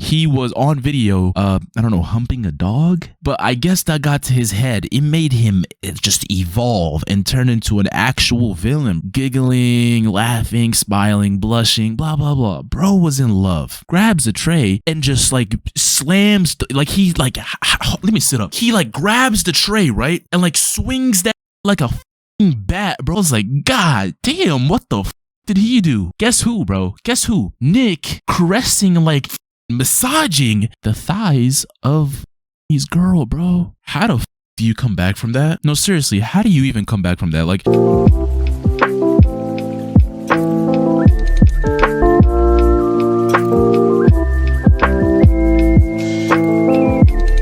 He was on video, I don't know, humping a dog, but I guess that got to his head. It made him just evolve and turn into an actual villain, giggling, laughing, smiling, blushing, blah, blah, blah. Bro was in love, grabs a tray and just like slams, like he like, let me sit up. He like grabs the tray, right? And like swings that like a bat. Bro, I was like, God damn, what the did he do? Guess who, bro? Guess who? Nick caressing, like massaging the thighs of his girl, bro. How the do you come back from that? No, seriously, how do you even come back from that? Like,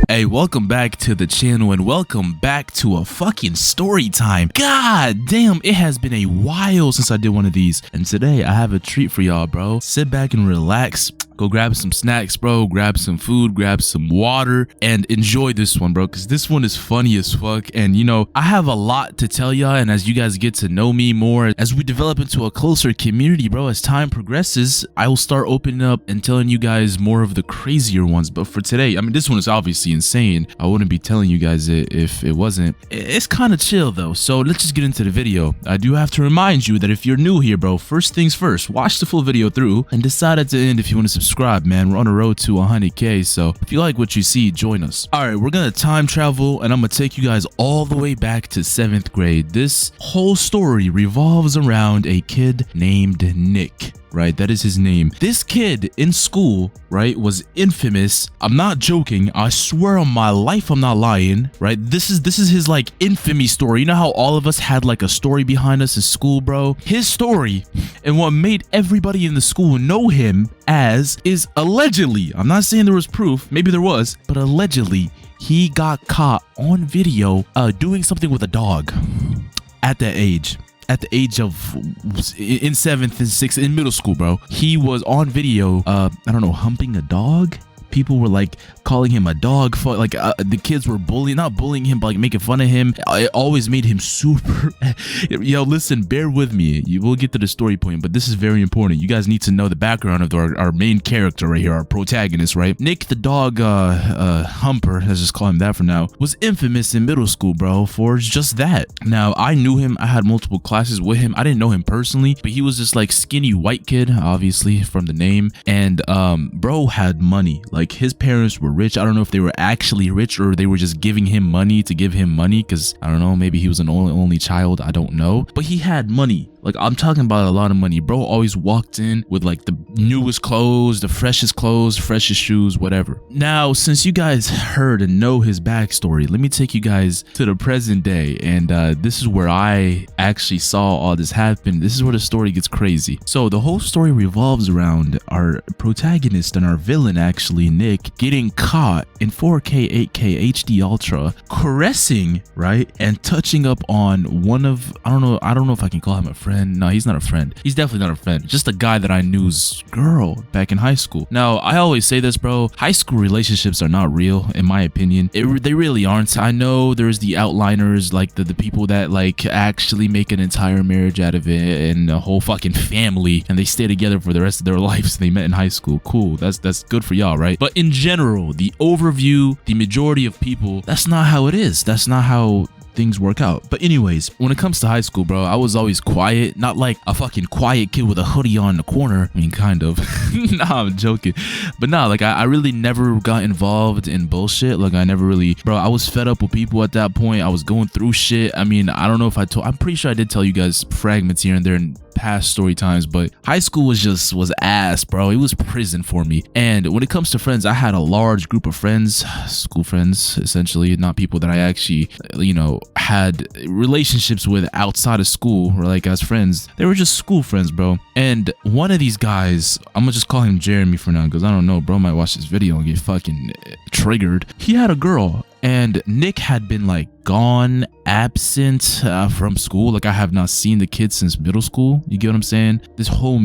hey, welcome back to the channel and welcome back to a fucking story time. God damn, it has been a while since I did one of these. And today I have a treat for y'all, bro. Sit back and relax. Go grab some snacks, bro. Grab some food, grab some water, and enjoy this one, bro, because this one is funny as fuck. And, you know, I have a lot to tell y'all, and as you guys get to know me more, as we develop into a closer community, bro, as time progresses, I will start opening up and telling you guys more of the crazier ones. But for today, I mean, this one is obviously insane. I wouldn't be telling you guys it if it wasn't. It's kind of chill, though, so let's just get into the video. I do have to remind you that if you're new here, bro, first things first, watch the full video through and decide at the end if you want to subscribe, man. We're on the road to 100K, so if you like what you see, join us. All right, we're gonna time travel and I'm gonna take you guys all the way back to 7th grade. This whole story revolves around a kid named Nick. Right, that is his name. This kid in school, right, was infamous. I'm not joking. I swear on my life I'm not lying, right? This is his like infamy story. You know how all of us had like a story behind us in school, bro? His story and what made everybody in the school know him as is allegedly, I'm not saying there was proof, maybe there was, but allegedly he got caught on video doing something with a dog at that age. At the age of in 7th and 6th in middle school, bro. He was on video, I don't know, humping a dog. People were like calling him a dog, like the kids were not bullying him, but like making fun of him. It always made him super. Yo, listen, bear with me. You will get to the story point, but this is very important. You guys need to know the background of our main character right here, our protagonist, right? Nick, the dog humper, let's just call him that for now, was infamous in middle school, bro, for just that. Now, I knew him. I had multiple classes with him. I didn't know him personally, but he was this like skinny white kid, obviously from the name, and bro had money. Like, his parents were rich. I don't know if they were actually rich or they were just giving him money to give him money, because I don't know, maybe he was an only child, I don't know, but he had money. Like, I'm talking about a lot of money. Bro always walked in with like the newest clothes, the freshest shoes, whatever. Now, since you guys heard and know his backstory, let me take you guys to the present day. And this is where I actually saw all this happen. This is where the story gets crazy. So the whole story revolves around our protagonist and our villain, actually, Nick, getting caught in 4K, 8K, HD Ultra, caressing, right, and touching up on one of, I don't know if I can call him a friend. No, he's not a friend. He's definitely not a friend. Just a guy that I knew's girl back in high school. Now, I always say this, bro. High school relationships are not real, in my opinion. They really aren't. I know there's the outliners, like the people that like actually make an entire marriage out of it and a whole fucking family, and they stay together for the rest of their lives. They met in high school. Cool. That's good for y'all, right? But in general, the overview, the majority of people, that's not how it is. That's not how things work out. But anyways, when it comes to high school, bro, I was always quiet, not like a fucking quiet kid with a hoodie on in the corner. I mean, kind of. Nah, I'm joking. But nah, like I really never got involved in bullshit. Like I never really, bro, I was fed up with people at that point. I was going through shit. I mean, I don't know if I'm pretty sure I did tell you guys fragments here and there in past story times, but high school was ass, bro. It was prison for me. And when it comes to friends, I had a large group of friends, school friends, essentially, not people that I actually, you know, had relationships with outside of school or like as friends. They were just school friends, bro. And one of these guys, I'm gonna just call him Jeremy for now, because I don't know, bro might watch this video and get fucking triggered. He had a girl, and Nick had been like gone, absent from school. Like I have not seen the kid since middle school. You get what I'm saying? This whole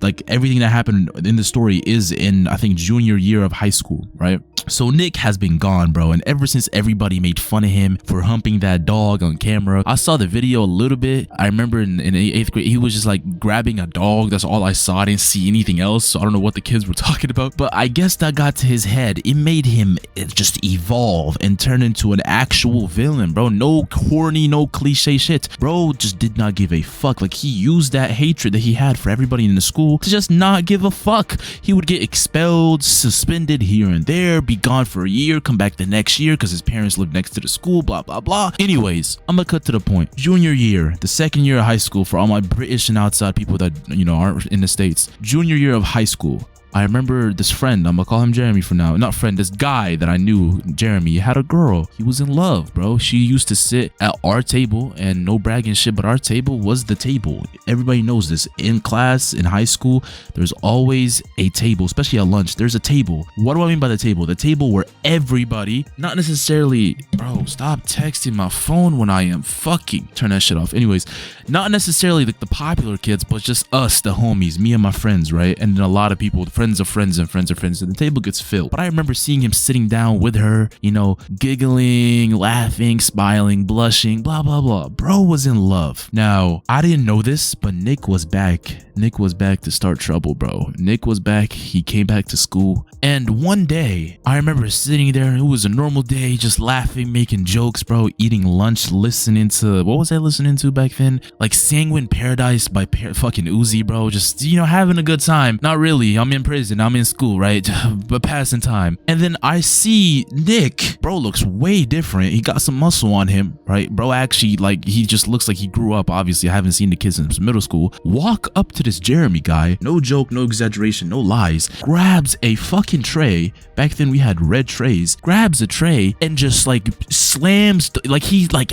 like everything that happened in the story is in, I think, junior year of high school, right? So Nick has been gone, bro, and ever since everybody made fun of him for humping that dog on camera. I saw the video a little bit. I remember in 8th grade, he was just like grabbing a dog. That's all I saw. I didn't see anything else, so I don't know what the kids were talking about. But I guess that got to his head. It made him just evolve and turn into an actual villain, bro. No corny, no cliche shit. Bro just did not give a fuck. Like, he used that hatred that he had for everybody in the school to just not give a fuck. He would get expelled, suspended here and there, be gone for a year, come back the next year because his parents lived next to the school, blah blah blah. Anyways, I'm gonna cut to the point. Junior year, the second year of high school, for all my British and outside people that, you know, aren't in the States. Junior year of high school, I remember this friend, I'm gonna call him Jeremy for now. Not friend, this guy that I knew, Jeremy, had a girl. He was in love, bro. She used to sit at our table, and no bragging shit, but our table was the table. Everybody knows this. In class, in high school, there's always a table, especially at lunch. There's a table. What do I mean by the table? The table where everybody, not necessarily, bro, stop texting my phone when I am fucking, turn that shit off. Anyways, not necessarily like the popular kids, but just us, the homies, me and my friends, right? And then a lot of people, friends of friends and friends of friends, and the table gets filled. But I remember seeing him sitting down with her, you know, giggling, laughing, smiling, blushing, blah blah blah. Bro was in love. Now, I didn't know this, but Nick was back. Nick was back to start trouble, bro. Nick was back. He came back to school, and one day I remember sitting there, and it was a normal day, just laughing, making jokes, bro, eating lunch, listening to, what was I listening to back then? Like Sanguine Paradise by fucking Uzi, bro. Just, you know, having a good time. Not really. I'm in prison, I'm in school, right? But passing time. And then I see Nick. Bro looks way different. He got some muscle on him, right? Bro actually, like, he just looks like he grew up. Obviously, I haven't seen the kid since middle school. Walk up to this Jeremy guy, no joke, no exaggeration, no lies, grabs a fucking tray. Back then we had red trays. Grabs a tray and just like slams, like he like,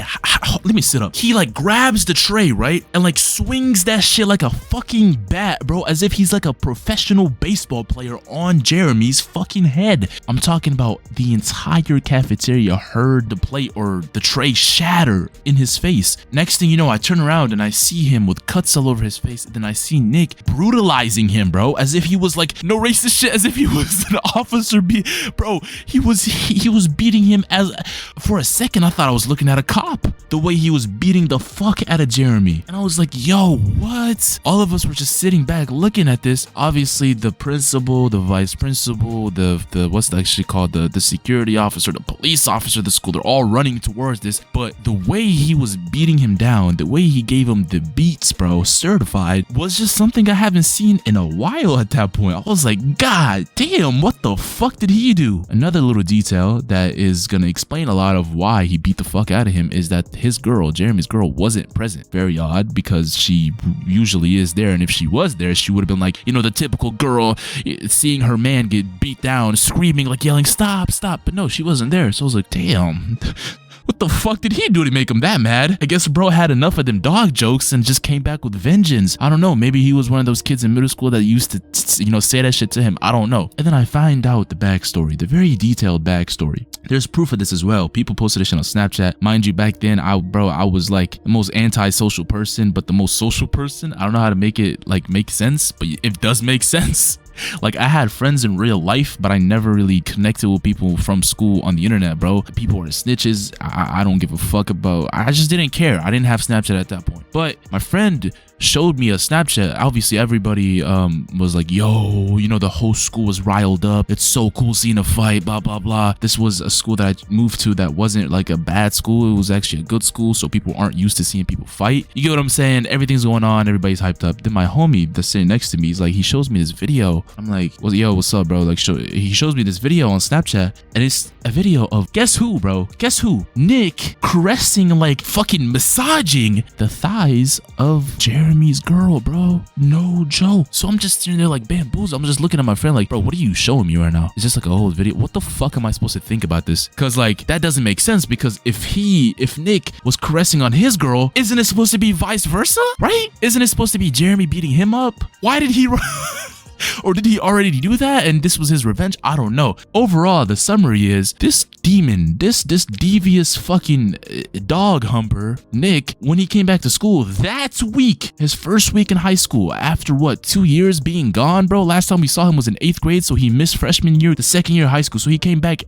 let me sit up. He like grabs the tray, right? And like swings that shit like a fucking bat, bro, as if he's like a professional baseball player on Jeremy's fucking head. I'm talking about the entire cafeteria heard the plate or the tray shatter in his face. Next thing you know, I turn around and I see him with cuts all over his face. And then I see Nick brutalizing him, bro, as if he was like, no racist shit, as if he was an officer. Bro, he was beating him. As for a second I thought I was looking at a cop, the way he was beating the fuck out of Jeremy. And I was like, yo, what? All of us were just sitting back looking at this. Obviously the principal, the vice principal, the what's that actually called, the security officer, the police officer of the school, they're all running towards this. But the way he was beating him down, the way he gave him the beats, bro, certified, was just something I haven't seen in a while at that point. I was like, god damn, what the fuck did he do? Another little detail that is gonna explain a lot of why he beat the fuck out of him is that his girl, Jeremy's girl, wasn't present. Very odd, because she usually is there, and if she was there, she would have been like, you know, the typical girl seeing her man get beat down, screaming, like yelling, stop, stop. But no, she wasn't there. So I was like, damn, what the fuck did he do to make him that mad? I guess bro had enough of them dog jokes and just came back with vengeance. I don't know. Maybe he was one of those kids in middle school that used to, you know, say that shit to him. I don't know. And then I find out the backstory, the very detailed backstory. There's proof of this as well. People posted this shit on Snapchat. Mind you, back then, I was like the most anti-social person, but the most social person. I don't know how to make it like make sense, but it does make sense. Like, I had friends in real life, but I never really connected with people from school on the internet, bro. People are snitches. I don't give a fuck about. I just didn't care. I didn't have Snapchat at that point. But my friend showed me a Snapchat. Obviously, everybody was like, yo, you know, the whole school was riled up. It's so cool seeing a fight, blah, blah, blah. This was a school that I moved to that wasn't like a bad school. It was actually a good school, so people aren't used to seeing people fight. You get what I'm saying? Everything's going on. Everybody's hyped up. Then my homie that's sitting next to me, he's like, he shows me this video. I'm like, well, yo, what's up, bro? Like, he shows me this video on Snapchat, and it's a video of, guess who, bro? Guess who? Nick caressing, like fucking massaging the thighs of Jeremy's girl, bro. No joke. So I'm just sitting there like bamboozled. I'm just looking at my friend like, bro, what are you showing me right now? It's just like a whole video. What the fuck am I supposed to think about this? Because like, that doesn't make sense, because if Nick was caressing on his girl, isn't it supposed to be vice versa, right? Isn't it supposed to be Jeremy beating him up? Why did he Or did he already do that and this was his revenge? I don't know. Overall, the summary is this demon, this devious fucking dog humper, Nick, when he came back to school that week, his first week in high school, after what, 2 years being gone, bro? Last time we saw him was in 8th grade, so he missed freshman year, the second year of high school. So he came back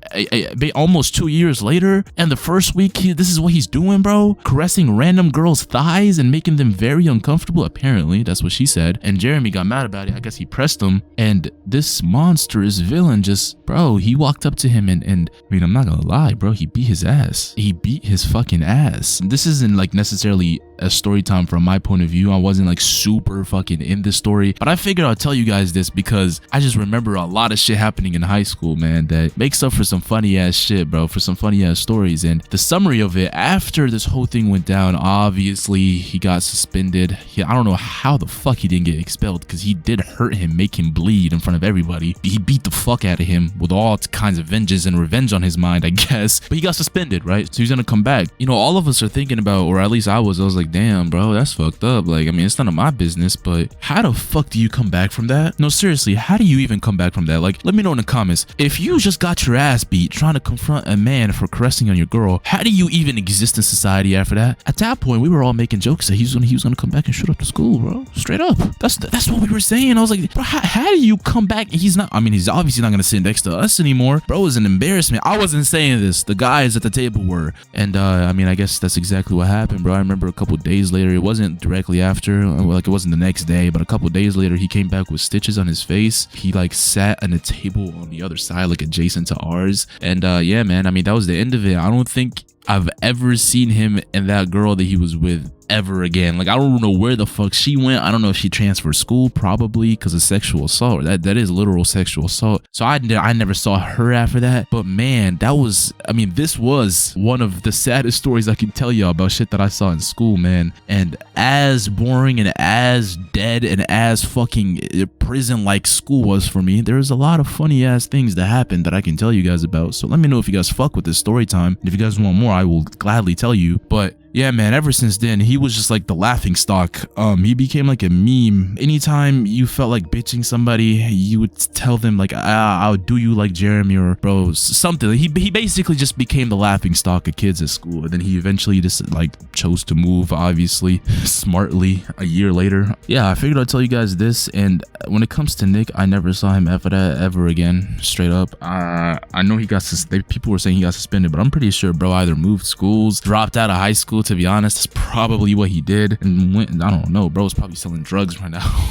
almost 2 years later, and the first week, this is what he's doing, bro? Caressing random girls' thighs and making them very uncomfortable, apparently. That's what she said. And Jeremy got mad about it. I guess he pressed him, and this monstrous villain just, bro, he walked up to him and I mean, I'm not gonna lie, bro, he beat his ass. He beat his fucking ass. This isn't like necessarily a story time from my point of view. I wasn't like super fucking in this story, but I figured I'll tell you guys this because I just remember a lot of shit happening in high school, man, that makes up for some funny ass shit, bro, for some funny ass stories. And the summary of it, after this whole thing went down, obviously he got suspended. I don't know how the fuck he didn't get expelled, because he did hurt him, make him bleed in front of everybody. He beat the fuck out of him with all kinds of vengeance and revenge on his mind, I guess. But he got suspended, right? So he's gonna come back. You know, all of us are thinking about, or at least I was like, damn, bro, that's fucked up. Like, I mean, it's none of my business, but how the fuck do you come back from that? No, seriously, how do you even come back from that? Like, let me know in the comments. If you just got your ass beat trying to confront a man for caressing on your girl, how do you even exist in society after that? At that point, we were all making jokes that he was gonna come back and shoot up the school, bro. Straight up. That's what we were saying. I was like, bro, how do you come back? He's not, I mean, he's obviously not gonna sit next to us anymore. Bro, it's an embarrassment. I wasn't saying this. The guys at the table were. And I mean, I guess that's exactly what happened, bro. I remember a couple days later, it wasn't directly after, like it wasn't the next day, but a couple days later, he came back with stitches on his face. He like sat on a table on the other side, like adjacent to ours. And yeah, man, I mean, that was the end of it. I don't think I've ever seen him and that girl that he was with ever again. Like, I don't know where the fuck she went. I don't know if she transferred school, probably because of sexual assault. That is literal sexual assault. So I never saw her after that. But man, that was, I mean, this was one of the saddest stories I can tell y'all about shit that I saw in school, man. And as boring and as dead and as fucking prison like school was for me, there's a lot of funny ass things that happened that I can tell you guys about. So let me know if you guys fuck with this story time. And if you guys want more, I will gladly tell you. But yeah, man, ever since then, he was just like the laughing stock. He became like a meme. Anytime you felt like bitching somebody, you would tell them like, I'll do you like Jeremy, or bro, something. He basically just became the laughing stock of kids at school. And then he eventually just like chose to move, obviously, smartly a year later. Yeah, I figured I'd tell you guys this. And when it comes to Nick, I never saw him after that ever again, straight up. I know he got, people were saying he got suspended, but I'm pretty sure bro either moved schools, dropped out of high school. To be honest, that's probably what he did, and went, I don't know, bro's probably selling drugs right now.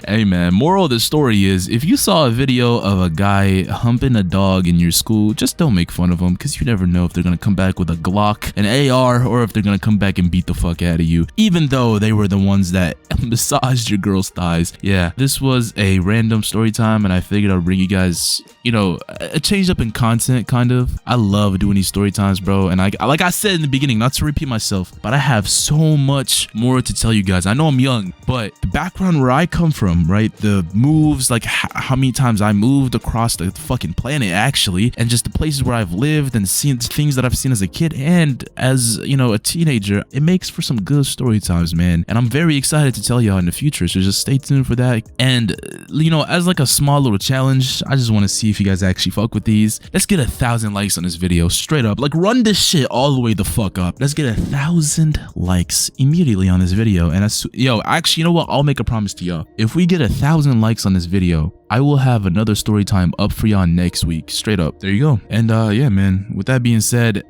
Hey man, moral of the story is, if you saw a video of a guy humping a dog in your school, just don't make fun of him, because you never know if they're gonna come back with a Glock, an AR, or if they're gonna come back and beat the fuck out of you, even though they were the ones that massaged your girl's thighs. Yeah, this was a random story time, and I figured I'd bring you guys, you know, a change up in content, kind of. I love doing these story times, bro, and like I said in the beginning, not to repeat myself, but I have so much more to tell you guys. I know I'm young, but the background where I come from, right, the moves, like how many times I moved across the fucking planet, actually, and just the places where I've lived and seen things that I've seen as a kid and as, you know, a teenager, it makes for some good story times, man. And I'm very excited to tell y'all in the future, so just stay tuned for that. And, you know, as like a small little challenge, I just want to see if you guys actually fuck with these. Let's get 1,000 likes on this video, straight up. Like, run this shit all the way the fuck up. Let's get 1,000 likes immediately on this video. And that's, yo, actually, you know what? I'll make a promise to y'all. If we get 1,000 likes on this video, I will have another story time up for y'all next week, straight up. There you go. And yeah, man, with that being said,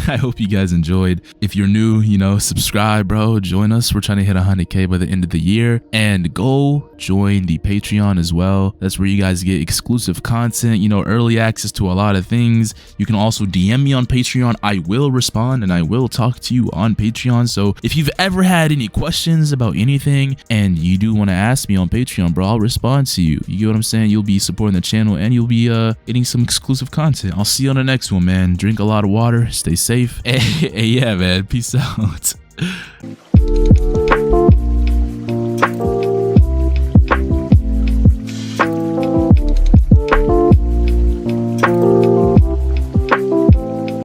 I hope you guys enjoyed. If you're new, you know, subscribe, bro. Join us. We're trying to hit 100K by the end of the year. And go join the Patreon as well. That's where you guys get exclusive content, you know, early access to a lot of things. You can also DM me on Patreon. I will respond and I will talk to you on Patreon. So if you've ever had any questions about anything and you do want to ask me on Patreon, bro, I'll respond to you. You get what I'm saying? You'll be supporting the channel and you'll be getting some exclusive content. I'll see you on the next one, man. Drink a lot of water. Stay safe. Hey, yeah, man. Peace out.